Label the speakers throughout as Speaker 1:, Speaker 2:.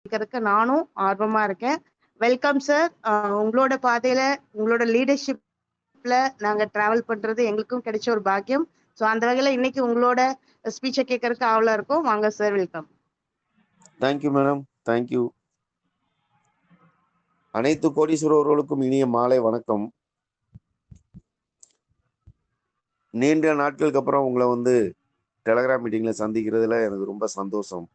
Speaker 1: கேட்கறதுக்கு நானும் ஆர்வமா இருக்கேன். Welcome sir. உங்களோட பாதையில உங்களோட லீடர்ஷிப்ல நாங்க டிராவல் பண்றது எங்களுக்கும் கிடைச்ச ஒரு பாக்கியம். ஸோ அந்த வகையில இன்னைக்கு உங்களோட ஸ்பீச்சை கேட்கறதுக்கு ஆவலா இருக்கும். வாங்க sir, welcome.
Speaker 2: Thank you madam, thank you. அனைத்து கோடீஸ்வரர்களுக்கும் இனிய மாலை வணக்கம். நீண்ட நாட்களுக்கு அப்புறம் உங்களை டெலகிராம் மீட்டிங்ல சந்திக்கிறதுல எனக்கு ரொம்ப சந்தோஷம்.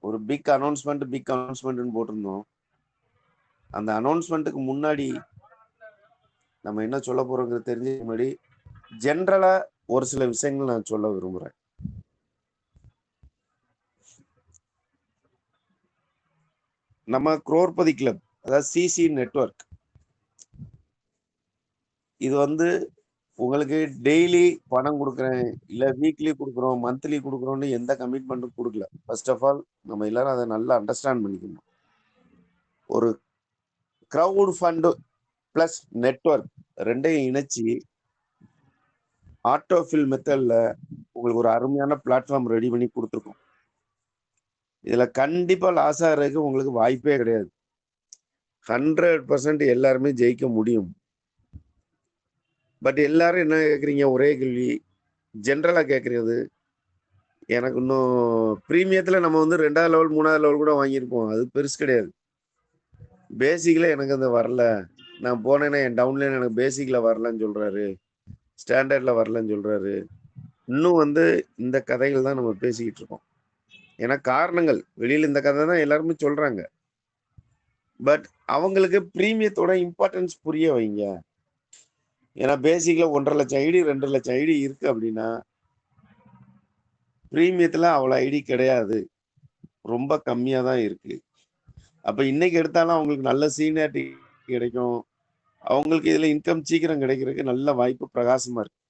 Speaker 2: ஒரு பிக் அனௌன்ஸ்மெண்ட் போட்டிருந்தோம். அந்த அனௌன்ஸ்மெண்ட்டுக்கு முன்னாடி நம்ம என்ன சொல்ல போறோங்கிறது தெரிஞ்ச முன்னாடி ஜென்ரலா ஒரு சில விஷயங்கள் நான் சொல்ல விரும்புறேன். நம்ம குரோர்பதி கிளப், அதாவது சிசி நெட்வொர்க், இது உங்களுக்கு டெய்லி பணம் கொடுக்குறேன், இல்ல வீக்லி கொடுக்குறோம், மந்த்லி கொடுக்குறோம்னு எந்த கமிட்மெண்ட்டும் கொடுக்கல. ஃபர்ஸ்ட் ஆஃப் ஆல் நம்ம எல்லாரும் அதை நல்லா அண்டர்ஸ்டாண்ட் பண்ணிக்கணும். ஒரு கிரவுட் ஃபண்ட் பிளஸ் நெட்வொர்க் ரெண்டையும் இணைச்சி ஆட்டோஃபில் மெத்தட்ல உங்களுக்கு ஒரு அருமையான பிளாட்ஃபார்ம் ரெடி பண்ணி கொடுத்துருக்கோம். இதுல கண்டிப்பா லாஸ் ஆகிறதுக்கு உங்களுக்கு வாய்ப்பே கிடையாது. 100% எல்லாருமே ஜெயிக்க முடியும். பட் எல்லாரும் என்ன கேட்குறீங்க, ஒரே கேள்வி ஜென்ரலா கேட்கறது, எனக்கு இன்னும் ப்ரீமியத்தில் நம்ம 2வது லெவல் 3வது லெவல் கூட வாங்கியிருப்போம், அது பெருசு கிடையாது. பேசிக்கில் எனக்கு அந்த வரல, நான் போனேன்னா என் டவுன்லைன் எனக்கு பேசிக்கில் வரலன்னு சொல்கிறாரு, ஸ்டாண்டர்டில் வரலன்னு சொல்கிறாரு. இன்னும் இந்த கதைகள் தான் நம்ம பேசிக்கிட்டு இருக்கோம். ஏன்னா காரணங்கள் வெளியில் இந்த கதை தான் எல்லாருமே சொல்கிறாங்க. பட் அவங்களுக்கு ப்ரீமியத்தோட இம்பார்ட்டன்ஸ் புரிய வைங்க. ஏன்னா பேசிக்கில் 1.5 லட்சம் ஐடி 2 லட்சம் ஐடி இருக்குது அப்படின்னா ப்ரீமியத்தில் அவ்வளோ ஐடி கிடையாது, ரொம்ப கம்மியாக தான் இருக்குது. அப்போ இன்னைக்கு எடுத்தாலும் அவங்களுக்கு நல்ல சீனியாரிட்டி கிடைக்கும், அவங்களுக்கு இதில் இன்கம் சீக்கிரம் கிடைக்கிறதுக்கு நல்ல வாய்ப்பு பிரகாசமாக இருக்கு.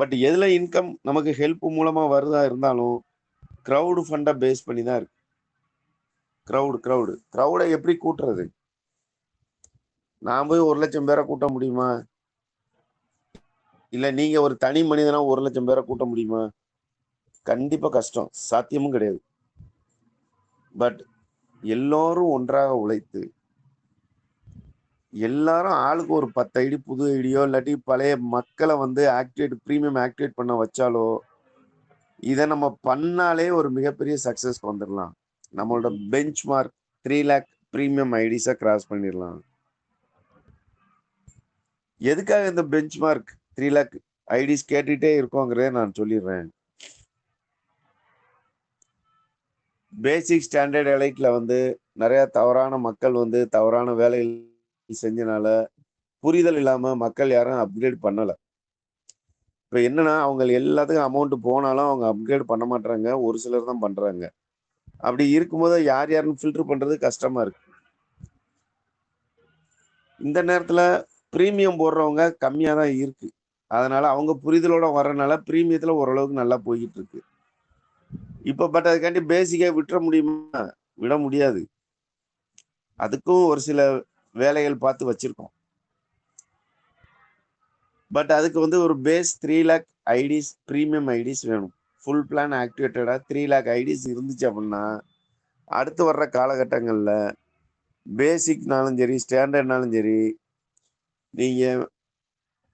Speaker 2: பட் எதில் இன்கம் நமக்கு ஹெல்ப் மூலமாக வருதா இருந்தாலும் க்ரௌடு ஃபண்டை பேஸ் பண்ணி தான் இருக்கு. க்ரௌடை எப்படி கூட்டுறது? நான் போய் 1 லட்சம் பேரை கூட்ட முடியுமா? இல்லை நீங்கள் ஒரு தனி மனிதனா 1 லட்சம் பேரை கூட்ட முடியுமா? கண்டிப்பாக கஷ்டம், சாத்தியமும் கிடையாது. பட் எல்லோரும் ஒன்றாக உழைத்து எல்லாரும் ஆளுக்கு ஒரு 10 ஐடி புது ஐடியோ இல்லாட்டி பழைய மக்களை ப்ரீமியம் ஆக்டிவேட் பண்ண வச்சாலோ இதை நம்ம பண்ணாலே ஒரு மிகப்பெரிய சக்சஸ் வந்துடலாம். நம்மளோட பெஞ்ச் மார்க் 3 lakh ப்ரீமியம் ஐடிஸை கிராஸ் பண்ணிடலாம். எதுக்காக இந்த பெஞ்ச் மார்க் 3 lakh ஐடிஸ் கேட்டுட்டே இருக்கோங்கிறத நான் சொல்லிடுறேன். பேசிக் ஸ்டாண்டர்ட் எலைட்ல நிறைய தவறான மக்கள் தவறான வேலைகள் செஞ்சனால புரிதல் இல்லாம மக்கள் யாரும் அப்கிரேட் பண்ணல. இப்ப என்னன்னா அவங்க எல்லாத்துக்கும் அமௌண்ட் போனாலும் அவங்க அப்கிரேட் பண்ண மாட்டாங்க, ஒரு சிலர் தான் பண்றாங்க. அப்படி இருக்கும்போது யார் யாருன்னு ஃபில்டர் பண்றது கஷ்டமா இருக்கு. இந்த நேரத்துல பிரீமியம் போடுறவங்க கம்மியா தான் இருக்கு, அதனால அவங்க புரிதலோட வர்றதுனால பிரீமியத்துல ஓரளவுக்கு நல்லா போய்கிட்டு இருக்கு. இப்ப பட் அதுக்காண்டி பேசிக்கா விட்டுற முடியுமா? விட முடியாது. அதுக்கும் ஒரு சில வேலைகள் பார்த்து வச்சிருக்கோம். பட் அதுக்கு ஒரு base 3 lakh IDs premium IDs வேணும். ஃபுல் பிளான் ஆக்டிவேட்டடா 3 lakh ஐடிஸ் இருந்துச்சு அப்படின்னா அடுத்து வர்ற காலகட்டங்களில் பேசிக்னாலும் சரி ஸ்டாண்டர்ட்னாலும் சரி நீங்கள்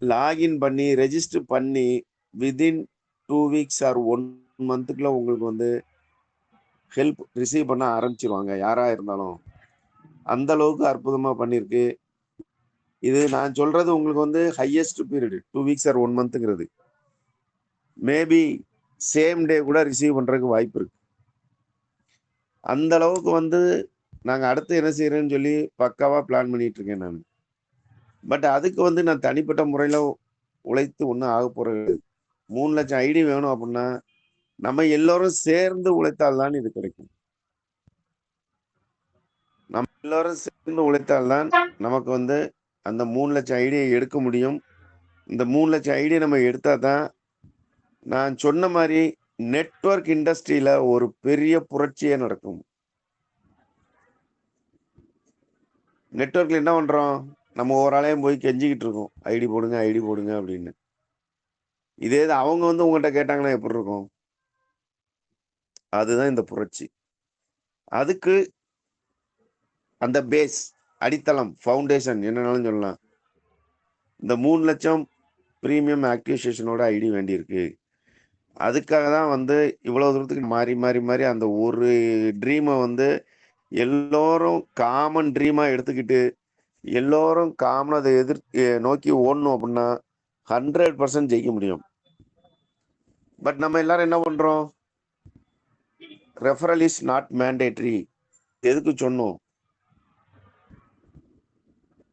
Speaker 2: லாகின் பண்ணி ரெஜிஸ்டர் பண்ணி வித்தின் 2 weeks ஆர் 1 monthக்குள்ள உங்களுக்கு ஹெல்ப் ரிசீவ் பண்ண ஆரம்பிச்சிருவாங்க. யாராக இருந்தாலும் அந்த அளவுக்கு அற்புதமாக பண்ணியிருக்கு. இது நான் சொல்றது உங்களுக்கு ஹையஸ்ட் பீரியட் 2 weeks ஆர் 1 monthங்கிறது. மேபி சேம் டே கூட ரிசீவ் பண்றதுக்கு வாய்ப்பு இருக்கு. அந்த அளவுக்கு நாங்கள் அடுத்து என்ன செய்யறேன்னு சொல்லி பக்காவா பிளான் பண்ணிட்டு இருக்கேன் நான். பட் அதுக்கு நான் தனிப்பட்ட முறையில் உழைத்து ஒன்றும் ஆக போறது. 3 லட்சம் ஐடி வேணும் அப்படின்னா நம்ம எல்லோரும் சேர்ந்து உழைத்தால்தான் இது கிடைக்கும். நம்ம எல்லோரும் சேர்ந்து உழைத்தால்தான் நமக்கு அந்த 3 லட்சம் ஐடியை எடுக்க முடியும். இந்த 3 லட்சம் ஐடியை நம்ம எடுத்தா தான் நான் சொன்ன மாதிரி நெட்வொர்க் இண்டஸ்ட்ரியில ஒரு பெரிய புரட்சியே நடக்கும். நெட்வொர்க்ல என்ன பண்றோம், நம்ம ஒரு ஆளையும் போய் கெஞ்சிக்கிட்டு இருக்கோம் ஐடி போடுங்க அப்படின்னு. இதே இது அவங்க வந்து உங்கள்கிட்ட கேட்டாங்கன்னா எப்படி இருக்கும்? அதுதான் இந்த புரட்சி. அதுக்கு அந்த பேஸ், அடித்தளம், ஃபவுண்டேஷன் என்னனாலும் சொல்லலாம். இந்த 3 லட்சம் பிரீமியம் ஆக்டிவேஷனோட ஐடி வேண்டியிருக்கு. அதுக்காக தான் வந்து இவ்வளோ தூரத்துக்கு மாறி, மாறி, மாறி அந்த ஒரு ட்ரீம வந்து எல்லோரும் காமன் ட்ரீமா எடுத்துக்கிட்டு, எல்லோரும் காமனா அத நோக்கி ஓடணும் அப்படின்னா, 100% ஜெயிக்க முடியும். பட் நம்ம எல்லாரும் என்ன பண்றோம்? Referral is not mandatory. எதுக்கு சொன்னோம்?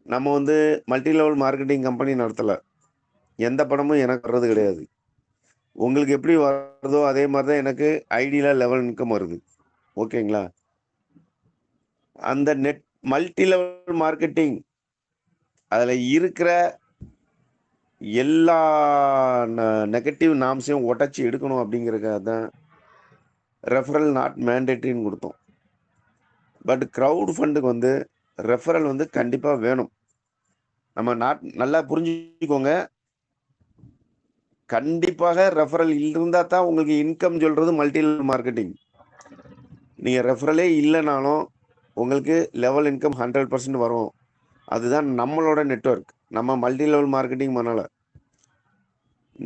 Speaker 2: நம்ம வந்து மல்டி லெவல் மார்க்கெட்டிங் கம்பெனி நடத்தல. எந்த பணமும் எனக்கு வர்றது கிடையாது. உங்களுக்கு எப்படி வருதோ அதே மாதிரி தான் எனக்கு ஐடியில லெவல் இன்கம் வருது. ஓகேங்களா? அந்த மல்டி லெவல் மார்க்கெட்டிங் அதுல இருக்கிற எல்லா நெகட்டிவ் நாம்ஸையும் உடைச்சு எடுக்கணும் அப்படிங்கிறதுக்காக தான் ரெஃபரல் நாட் மேண்டேட்டரின்னு கொடுத்தோம். பட் கிரவுட் ஃபண்டுக்கு வந்து ரெஃபரல் வந்து கண்டிப்பா வேணும். நம்ம நல்லா புரிஞ்சுக்கோங்க. கண்டிப்பாக ரெஃபரல் இருந்தா தான் உங்களுக்கு இன்கம் சொல்றது மல்டி லெவல் மார்க்கெட்டிங். நீங்க ரெஃபரலே இல்லைனாலும் உங்களுக்கு லெவல் இன்கம் 100% வரும். அதுதான் நம்மளோட நெட்வொர்க். நம்ம மல்டி லெவல் மார்க்கெட்டிங் பண்ணல.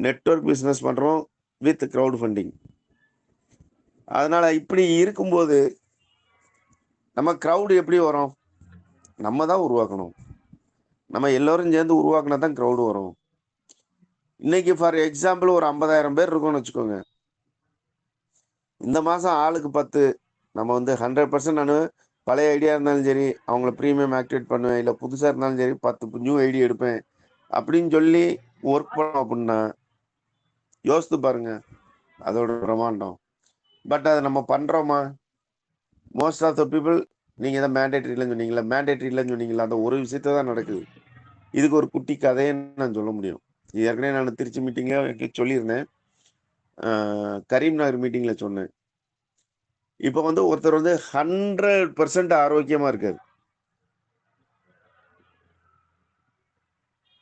Speaker 2: நெட்வொர்க் பிசினஸ் பண்றோம் வித் கிரவுட் ஃபண்டிங். அதனால இப்படி இருக்கும்போது நம்ம கிரவுட் எப்படி வரும்? நம்ம தான் உருவாக்கணும். நம்ம எல்லாரும் சேர்ந்து உருவாக்குனா தான் கிரவுட் வரும். இன்னைக்கு ஃபார் எக்ஸாம்பிள் ஒரு 50,000 பேர் இருக்கோம்னு வச்சுக்கோங்க. இந்த மாசம் ஆளுக்கு 10 நம்ம வந்து 100% நான் பழைய ஐடியா இருந்தாலும் சரி அவங்கள ப்ரீமியம் ஆக்டிவேட் பண்ணுவேன், இல்லை புதுசாக இருந்தாலும் சரி 10 நியூ ஐடி எடுப்பேன் அப்படின்னு சொல்லி ஒர்க் பண்ணோம் அப்படின்னா யோசித்து பாருங்க அதோட பிரமாண்டம். பட் அதை நம்ம பண்றோமா? மோஸ்ட் ஆஃப் த பீப்புள் நீங்க தான் மேண்டேட்டரி இல்லைன்னு சொன்னீங்களா, மேண்டேட்டரி இல்லைன்னு சொன்னீங்களா, அந்த ஒரு விஷயத்த தான் நடக்குது. இதுக்கு ஒரு குட்டி கதையை நான் சொல்ல முடியும். இது ஏற்கனவே நான் திருச்சி மீட்டிங்ல சொல்லியிருந்தேன், கரீம்நகர் மீட்டிங்ல சொன்னேன். இப்போ வந்து ஒருத்தர் வந்து 100% ஆரோக்கியமா இருக்காரு.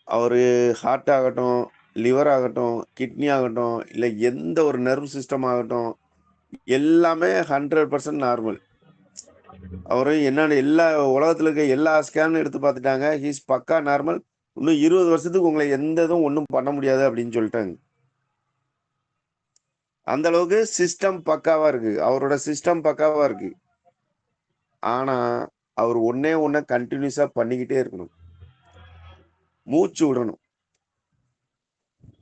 Speaker 2: அவரு ஹார்ட் ஆகட்டும், லிவர் ஆகட்டும், கிட்னி ஆகட்டும், இல்லை எந்த ஒரு நர்வ் சிஸ்டம் ஆகட்டும், எல்லாமே 100% நார்மல். அவரு என்னன்னு எல்லா உலகத்துல இருக்க எல்லா ஸ்கேனும் எடுத்து பார்த்துட்டாங்க. ஹீஸ் பக்கா நார்மல். இன்னும் 20 வருஷத்துக்கு உங்களை எந்த இதுவும் ஒண்ணும் பண்ண முடியாது அப்படின்னு சொல்லிட்டாங்க. அந்த அளவுக்கு சிஸ்டம் பக்காவா இருக்கு. அவரோட சிஸ்டம் பக்காவா இருக்கு. ஆனா அவர் ஒண்ணே ஒண்ண கண்டினியூஸா பண்ணிக்கிட்டே இருக்கணும். மூச்சு விடணும்.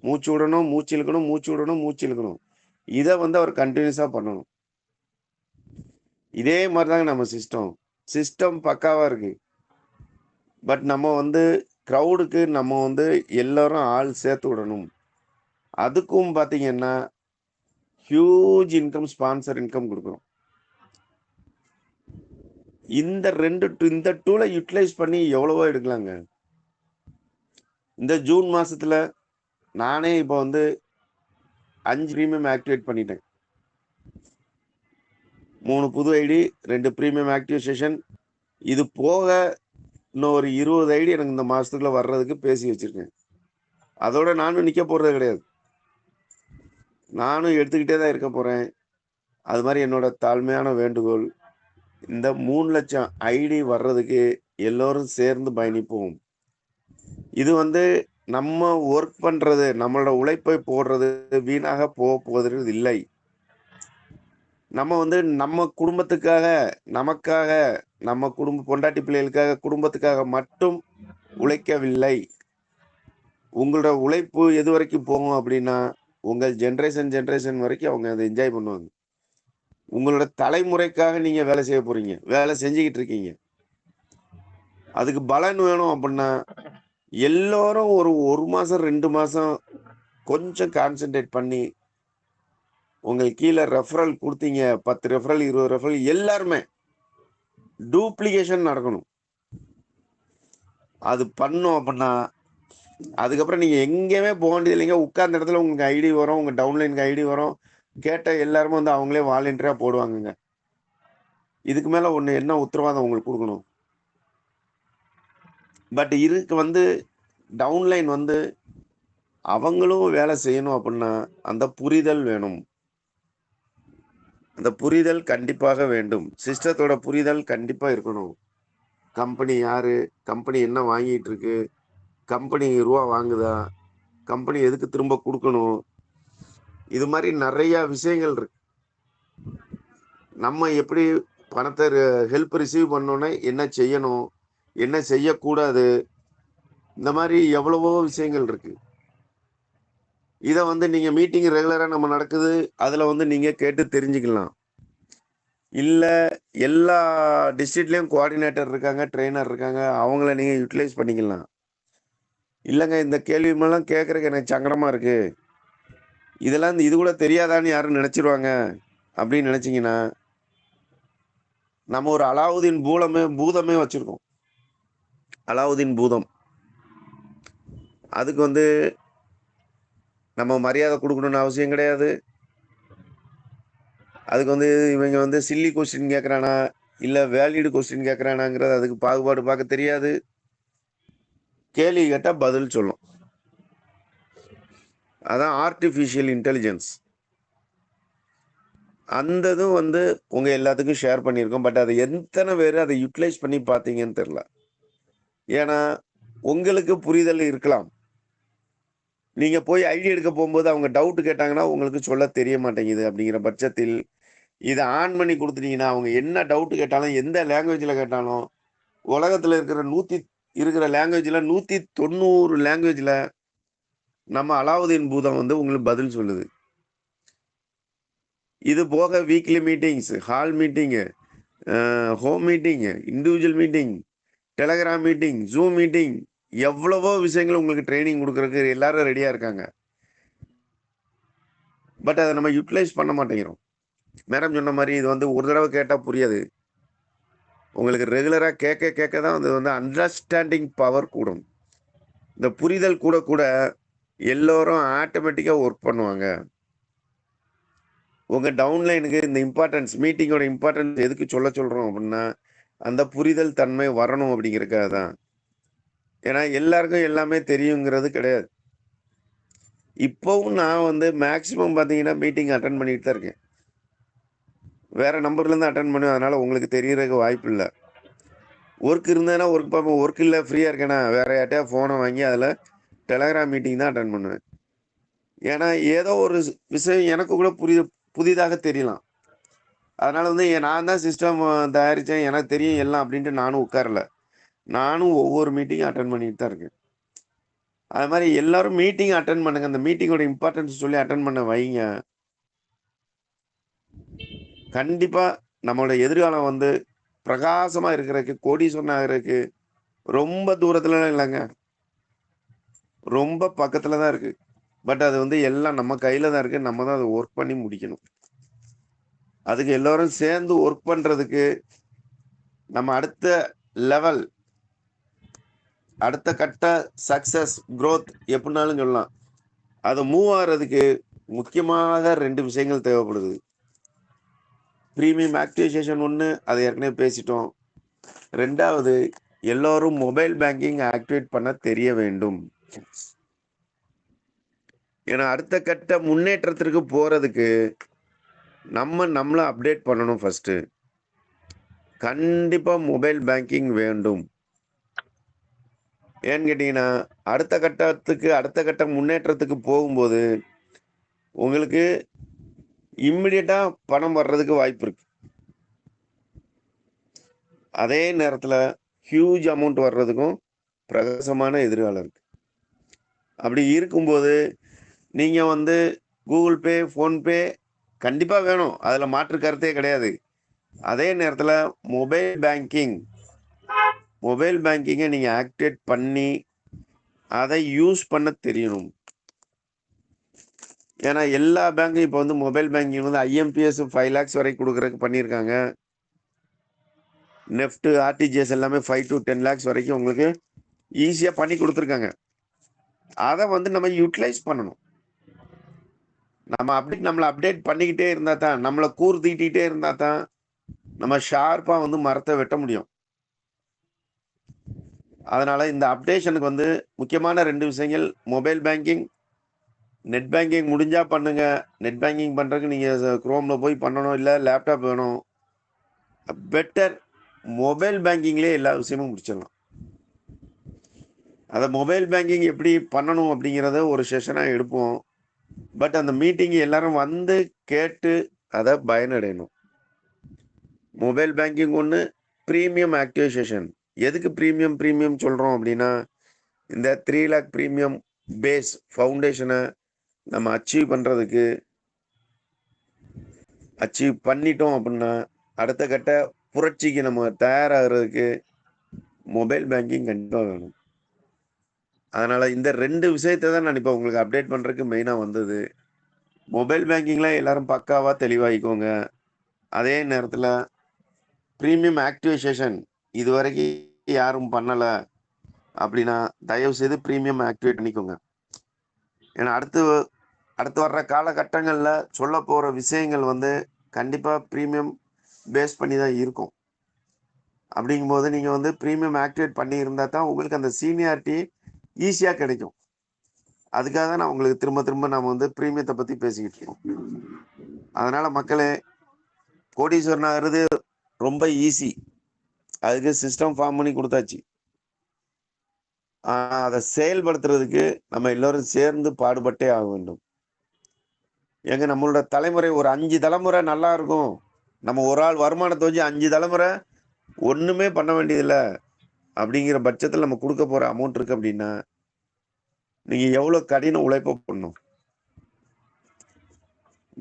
Speaker 2: மூச்சு விடணும், மூச்சு இழுக்கணும், மூச்சு விடணும், மூச்சு இழுக்கணும். இத வந்து அவர் கண்டினியூஸா பண்ணணும். இதே மாதிரி தாங்க நம்ம சிஸ்டம். சிஸ்டம் பக்காவா இருக்கு. பட் நம்ம வந்து கிரவுடுக்கு நம்ம வந்து எல்லாரும் ஆள் சேர்த்து விடணும். அதுக்கும் பார்த்தீங்கன்னா, ஹியூஜ் இன்கம், ஸ்பான்சர் இன்கம் குடுக்குறோம். இந்த டூல யுட்டிலைஸ் பண்ணி எவ்வளவோ எடுக்கலாங்க. இந்த ஜூன் மாசத்துல நானே இப்போ வந்து 5 பிரீமியம் ஆக்டிவேட் பண்ணிட்டேன். 3 புது ஐடி, 2 பிரீமியம் ஆக்டிவேஷன். இது போக இன்னும் ஒரு 20 ஐடி எனக்கு இந்த மாசத்துக்குள்ள வர்றதுக்கு பேசி வச்சிருக்கேன். அதோட நானும் நிக்க போறது கிடையாது. நானும் எடுத்துக்கிட்டே தான் இருக்க போறேன். அது மாதிரி என்னோட தாழ்மையான வேண்டுகோள், இந்த 3 லட்சம் ஐடி வர்றதுக்கு எல்லோரும் சேர்ந்து பயணிப்போம். இது வந்து நம்ம ஒர்க் பண்றது, நம்மளோட உழைப்பை போடுறது வீணாக போவது இல்லை. நம்ம வந்து நம்ம குடும்பத்துக்காக, நமக்காக, நம்ம பொண்டாட்டி பிள்ளைகளுக்காக, குடும்பத்துக்காக மட்டும் உழைக்கவில்லை. உங்களோட உழைப்பு எது வரைக்கும் போகும் அப்படின்னா, உங்கள் ஜெனரேஷன் வரைக்கும் அவங்க அதை என்ஜாய் பண்ணுவாங்க. உங்களோட தலைமுறைக்காக நீங்க வேலை செய்ய போறீங்க. வேலை செஞ்சுக்கிட்டு இருக்கீங்க. அதுக்கு பலன் வேணும் அப்படின்னா, எல்லோரும் ஒரு மாசம் 2 மாசம் கொஞ்சம் கான்சென்ட்ரேட் பண்ணி, உங்களுக்கு கீழ ரெஃபரல் குடுத்தீங்க. 10 ரெஃபரல், 20 ரெஃபரல் எல்லாருமே டூப்ளிகேஷன் நடக்கணும். அது பண்ணோம் அப்படின்னா, அதுக்கப்புறம் நீங்க எங்கேயுமே போக வேண்டியது இல்லைங்க. உட்கார்ந்த இடத்துல உங்களுக்கு ஐடி வரும். உங்க டவுன்லைனுக்கு ஐடி வரும். கேட்ட எல்லாருமே வந்து அவங்களே வாலண்டியரா போடுவாங்கங்க. இதுக்கு மேல ஒண்ணு என்ன உத்தரவாதம் உங்களுக்கு குடுக்கணும்? பட் இதுக்கு வந்து டவுன்லைன் வந்து அவங்களும் வேலை செய்யணும் அப்படின்னா அந்த புரிதல் வேணும். அந்த புரிதல் கண்டிப்பாக வேண்டும். சிஸ்டத்தோட புரிதல் கண்டிப்பா இருக்கணும். கம்பெனி யாரு, கம்பெனி என்ன வாங்கிட்டு இருக்கு, கம்பெனி ரூபா வாங்குதா, கம்பெனி எதுக்கு திரும்ப கொடுக்கணும், இது மாதிரி நிறைய விஷயங்கள் இருக்கு. நம்ம எப்படி பணத்தை ஹெல்ப் ரிசீவ் பண்ணோன்னே என்ன செய்யணும், என்ன செய்யக்கூடாது, இந்த மாதிரி எவ்வளவோ விஷயங்கள் இருக்கு. இதை வந்து நீங்க மீட்டிங் ரெகுலரா நம்ம நடக்குது, அதுல வந்து நீங்க கேட்டு தெரிஞ்சுக்கலாம். இல்ல எல்லா டிஸ்ட்ரிக்ட்லயும் கோஆர்டினேட்டர் இருக்காங்க, ட்ரெயினர் இருக்காங்க, அவங்கள நீங்க யூட்டிலைஸ் பண்ணிக்கலாம். இல்லைங்க இந்த கேள்வி எல்லாம் கேட்கறதுக்கு எனக்கு சங்கடமா இருக்கு, இதெல்லாம் இது கூட தெரியாதான்னு யாரும் நினைச்சிருவாங்க அப்படின்னு நினைச்சீங்கன்னா, நம்ம ஒரு அலாவுதீன் பூதமே வச்சிருக்கோம். அலாவுதீன் பூதம். அதுக்கு வந்து நம்ம மரியாதை கொடுக்கணும்னு அவசியம் கிடையாது. அதுக்கு வந்து இவங்க வந்து சில்லி கொஸ்டின் கேட்கறானா இல்ல வேலிடு கொஸ்டின் கேட்கறானாங்கிறது அதுக்கு பாகுபாடு பார்க்க தெரியாது. கேள்வி கேட்டா பதில் சொல்லும். அதான் ஆர்டிஃபிஷியல் இன்டெலிஜென்ஸ். அந்த இதுவும் வந்து உங்க எல்லாத்துக்கும் ஷேர் பண்ணியிருக்கோம். பட் அதை எத்தனை பேர் அதை யூட்டிலைஸ் பண்ணி பார்த்தீங்கன்னு தெரியல. ஏன்னா உங்களுக்கு புரிதல் இருக்கலாம். நீங்க போய் ஐடி எடுக்க போகும்போது அவங்க டவுட் கேட்டாங்கன்னா உங்களுக்கு சொல்ல தெரிய மாட்டேங்குது. அப்படிங்கிற பட்சத்தில் இதை ஆன் பண்ணி கொடுத்துட்டீங்கன்னா அவங்க என்ன டவுட் கேட்டாலும் எந்த லாங்குவேஜ்ல கேட்டாலும் உலகத்துல இருக்கிற லாங்குவேஜ்ல 190 லாங்குவேஜ்ல நம்ம அலாவுதீன் பூதம் வந்து உங்களுக்கு பதில் சொல்லுது. இது போக weekly meetings, hall meeting, home meeting, individual meeting, Telegram meeting, zoom meeting, எவ்வளவோ விஷயங்கள் உங்களுக்கு ட்ரைனிங் கொடுக்கறதுக்கு எல்லாரும் ரெடியா இருக்காங்க. பட் அதை நம்ம யூட்டிலைஸ் பண்ண மாட்டேங்கிறோம். மேடம் சொன்ன மாதிரி இது வந்து ஒரு தடவை கேட்டா புரியாது. உங்களுக்கு ரெகுலரா கேட்க கேட்க தான் அது வந்து அண்டர்ஸ்டாண்டிங் பவர் கூடும். இந்த புரிதல் கூட கூட எல்லோரும் ஆட்டோமேட்டிக்கா ஒர்க் பண்ணுவாங்க. உங்க டவுன்லைனுக்கு இந்த இம்பார்ட்டன்ஸ், மீட்டிங்கோட இம்பார்ட்டன்ஸ் எதுக்கு சொல்றோம் அப்படின்னா அந்த புரிதல் தன்மை வரணும் அப்படிங்கிறதுக்காக தான். ஏன்னா எல்லாருக்கும் எல்லாமே தெரியுங்கிறது கிடையாது. இப்போவும் நான் வந்து மேக்சிமம் பார்த்தீங்கன்னா மீட்டிங் அட்டன் பண்ணிட்டு தான் இருக்கேன். வேற நம்பர்ல இருந்து அட்டன் பண்ணுவேன். அதனால உங்களுக்கு தெரியறதுக்கு வாய்ப்பு இல்லை. ஒர்க் இருந்ததுன்னா ஒர்க் பார்ப்போம். ஒர்க் இல்லை ஃப்ரீயா இருக்கேன்னா வேற யார்ட்டையா ஃபோனை வாங்கி அதில் டெலகிராம் மீட்டிங் தான் அட்டன் பண்ணுவேன். ஏன்னா ஏதோ ஒரு விஷயம் எனக்கு கூட புதிதாக தெரியலாம். அதனால வந்து நான் தான் சிஸ்டம் தயாரித்தேன், எனக்கு தெரியும் எல்லாம் அப்படின்ட்டு நானும் உட்காரல. நானும் ஒவ்வொரு மீட்டிங்கும் அட்டன் பண்ணிட்டு தான் இருக்கேன். அது மாதிரி எல்லாரும் மீட்டிங் அட்டன் பண்ணுங்க. அந்த மீட்டிங்கோட இம்பார்ட்டன்ஸ் சொல்லி அட்டன் பண்ண வைங்க. கண்டிப்பா நம்மளோட எதிர்காலம் வந்து பிரகாசமா இருக்கிறதுக்கு, கோடீஸ்வரன் ஆகிறதுக்கு ரொம்ப தூரத்துல இல்லைங்க, ரொம்ப பக்கத்துல தான் இருக்கு. பட் அது வந்து எல்லாம் நம்ம கையில தான் இருக்கு. நம்ம தான் அதை ஒர்க் பண்ணி முடிக்கணும். அதுக்கு எல்லாரும் சேர்ந்து ஒர்க் பண்றதுக்கு நம்ம அடுத்த லெவல், அடுத்த கட்ட சக்சஸ், growth எப்படினாலும் சொல்லலாம். அதை மூவ் ஆகிறதுக்கு முக்கியமாக 2 விஷயங்கள் தேவைப்படுது. ப்ரீமியம் ஆக்டிவேஷன் ஒன்று, அதை ஏற்கனவே பேசிட்டோம். 2வது எல்லோரும் மொபைல் பேங்கிங் ஆக்டிவேட் பண்ண தெரிய வேண்டும். ஏன்னா அடுத்த கட்ட முன்னேற்றத்திற்கு போறதுக்கு நம்மளை அப்டேட் பண்ணணும். ஃபர்ஸ்ட் கண்டிப்பா மொபைல் பேங்கிங் வேண்டும். ஏன்னு கேட்டீங்கன்னா அடுத்த கட்ட முன்னேற்றத்துக்கு போகும்போது உங்களுக்கு இம்மிடியட்டா பணம் வர்றதுக்கு வாய்ப்பு இருக்கு. அதே நேரத்துல ஹியூஜ் அமௌண்ட் வர்றதுக்கும் பிரகாசமான எதிர்காலம் இருக்கு. அப்படி இருக்கும்போது நீங்க வந்து கூகுள் பே, ஃபோன்பே கண்டிப்பா வேணும், அதுல மாற்று கருத்தே கிடையாது. அதே நேரத்துல மொபைல் பேங்கிங்கை நீங்க ஆக்டிவேட் பண்ணி அதை யூஸ் பண்ண தெரியணும். ஏன்னா எல்லா பேங்கும் இப்போ வந்து மொபைல் பேங்கிங் வந்து IMPS 5 lakhs வரை கொடுக்கறதுக்கு பண்ணியிருக்காங்க. நெஃப்ட், ஆர்டிஜிஎஸ் எல்லாமே 5 to 10 lakhs வரைக்கும் உங்களுக்கு ஈஸியா பண்ணி கொடுத்துருக்காங்க. அதை வந்து நம்ம யூட்டிலைஸ் பண்ணணும். நம்மளை அப்டேட் பண்ணிக்கிட்டே இருந்தா தான், நம்மளை கூர்தீட்டிகிட்டே இருந்தா தான் நம்ம ஷார்ப்பா வந்து மரத்தை வெட்ட முடியும். அதனால இந்த அப்டேஷனுக்கு வந்து முக்கியமான 2 விஷயங்கள், மொபைல் பேங்கிங், நெட் பேங்கிங் முடிஞ்சா பண்ணுங்க. நெட் பேங்கிங் பண்றதுக்கு நீங்க குரோம்ல போய் பண்ணணும், இல்ல லேப்டாப் வேணும். பெட்டர் மொபைல் பேங்கிங்லேயே எல்லா விஷயமும் முடிச்சிடலாம். அதை மொபைல் பேங்கிங் எப்படி பண்ணணும் அப்படிங்கிறத ஒரு செஷனாக எடுப்போம். பட் அந்த மீட்டிங் எல்லாரும் வந்து கேட்டு அதை பயனடையணும். மொபைல் பேங்கிங் ஒன்று, ப்ரீமியம் ஆக்டிவேஷன். எதுக்கு ப்ரீமியம் சொல்கிறோம் அப்படின்னா, இந்த 3 lakh ப்ரீமியம் பேஸ் ஃபவுண்டேஷனை நம்ம அச்சீவ் பண்ணுறதுக்கு, அச்சீவ் பண்ணிட்டோம் அப்படின்னா அடுத்த கட்ட புரட்சிக்கு நம்ம தயாராகிறதுக்கு மொபைல் பேங்கிங் கண்டிப்பாக வேணும். அதனால இந்த 2 விஷயத்தை தான் நான் இப்போ உங்களுக்கு அப்டேட் பண்ணுறதுக்கு மெயினாக வந்தது. மொபைல் பேங்கிங்கில் எல்லாரும் பக்காவாக தெளிவாகிக்கோங்க. அதே நேரத்தில் ப்ரீமியம் ஆக்டிவேஷன் இதுவரைக்கும் யாரும் பண்ணலை அப்படின்னா தயவு செய்து ப்ரீமியம் ஆக்டிவேட் பண்ணிக்கோங்க. ஏன்னா அடுத்து வர்ற காலகட்டங்களில் சொல்ல போகிற விஷயங்கள் வந்து கண்டிப்பாக ப்ரீமியம் பேஸ் பண்ணி தான் இருக்கும். அப்படிங்கும்போது நீங்கள் வந்து ப்ரீமியம் ஆக்டிவேட் பண்ணி இருந்தால் தான் உங்களுக்கு அந்த சீனியாரிட்டி ஈஸியாக கிடைக்கும். அதுக்காக தான் நான் உங்களுக்கு திரும்ப நம்ம வந்து ப்ரீமியத்தை பற்றி பேசிக்கிட்டு இருக்கோம். அதனால் மக்களே, கோடீஸ்வரன் ஆகிறது ரொம்ப ஈஸி. அதுக்கு சிஸ்டம் ஃபார்ம் பண்ணி கொடுத்தாச்சு. அதை செயல்படுத்துறதுக்கு நம்ம எல்லோரும் சேர்ந்து பாடுபட்டே ஆக வேண்டும். நம்மளோட தலைமுறை ஒரு 5 தலைமுறை நல்லா இருக்கும். நம்ம ஒரு ஆள் வருமானத்தை வச்சு 5 தலைமுறை ஒண்ணுமே பண்ண வேண்டியதில்லை அப்படிங்கிற பட்சத்தில் நம்ம கொடுக்க போற அமௌண்ட் இருக்கு அப்படின்னா நீங்க எவ்வளவு கடின உழைப்ப பண்ணணும்.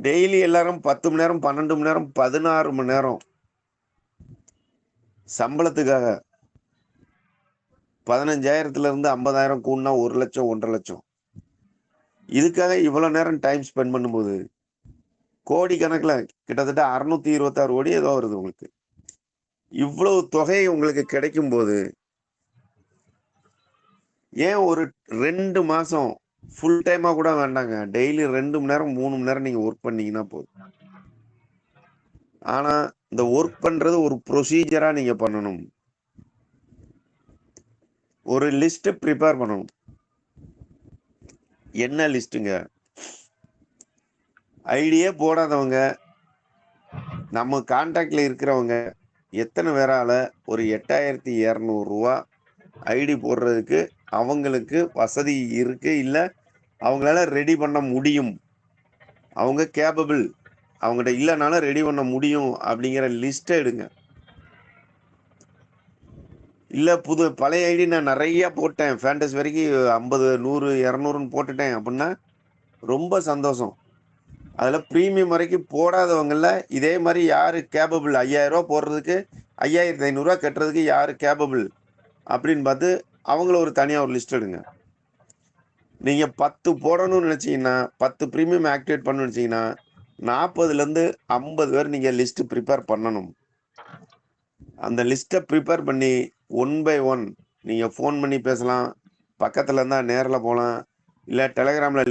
Speaker 2: டெய்லி எல்லாரும் 10 மணி நேரம், 12 மணி நேரம், 16 மணி நேரம் சம்பளத்துக்காக 15,000 இருந்து 50,000 கூடனா 1 லட்சம் 1.5 லட்சம் இதுக்காக இவ்வளவு நேரம் டைம் ஸ்பெண்ட் பண்ணும்போது கோடி கணக்கில் கிட்டத்தட்ட 626 கோடி ஏதோ வருது உங்களுக்கு. இவ்வளவு தொகை உங்களுக்கு கிடைக்கும் போது ஏன் ஒரு 2 மாசம் ஃபுல் டைமா கூட வேண்டாங்க, டெய்லி 2 மணி நேரம் 3 மணி நேரம் நீங்க ஒர்க் பண்ணீங்கன்னா போதும். ஆனா இந்த ஒர்க் பண்றது ஒரு ப்ரொசீஜரா நீங்க பண்ணணும். ஒரு லிஸ்ட் ப்ரிப்பேர் பண்ணணும். என்ன லிஸ்ட்டுங்க? ஐடியே போடாதவங்க, நம்ம கான்டாக்ட்ல இருக்கிறவங்க எத்தனை பேரால ஒரு 8,200 ரூபா ஐடி போடுறதுக்கு அவங்களுக்கு வசதி இருக்கு, இல்ல அவங்களால ரெடி பண்ண முடியும், அவங்க கேப்பபிள், அவங்ககிட்ட இல்லைனாலும் ரெடி பண்ண முடியும் அப்படிங்கிற லிஸ்ட்டை எடுங்க. இல்லை பழைய ஐடி நான் நிறைய போட்டேன், ஃபேண்டஸ் வரைக்கும் 50 100 200ன்னு போட்டுட்டேன் அப்படின்னா ரொம்ப சந்தோஷம். அதில் ப்ரீமியம் வரைக்கும் போடாதவங்கள இதே மாதிரி யார் கேப்பபிள், 5,000 ரூபா போடுறதுக்கு 5,500 ரூபா கட்டுறதுக்கு யார் கேப்பபிள் அப்படின்னு பார்த்து அவங்கள ஒரு தனியாக ஒரு லிஸ்ட் எடுங்க. நீங்கள் 10 போடணும்னு நினச்சிங்கன்னா, 10 ப்ரீமியம் ஆக்டிவேட் பண்ணணும்னு நினச்சிங்கன்னா 40லேருந்து 50 பேர் நீங்கள் லிஸ்ட்டு ப்ரிப்பேர் பண்ணணும். அந்த லிஸ்ட்டை ப்ரிப்பேர் பண்ணி 1 by 1 நீங்கள் ஃபோன் பண்ணி பேசலாம், பக்கத்தில் இருந்தால் நேரில் போகலாம், இல்லை டெலகிராமில்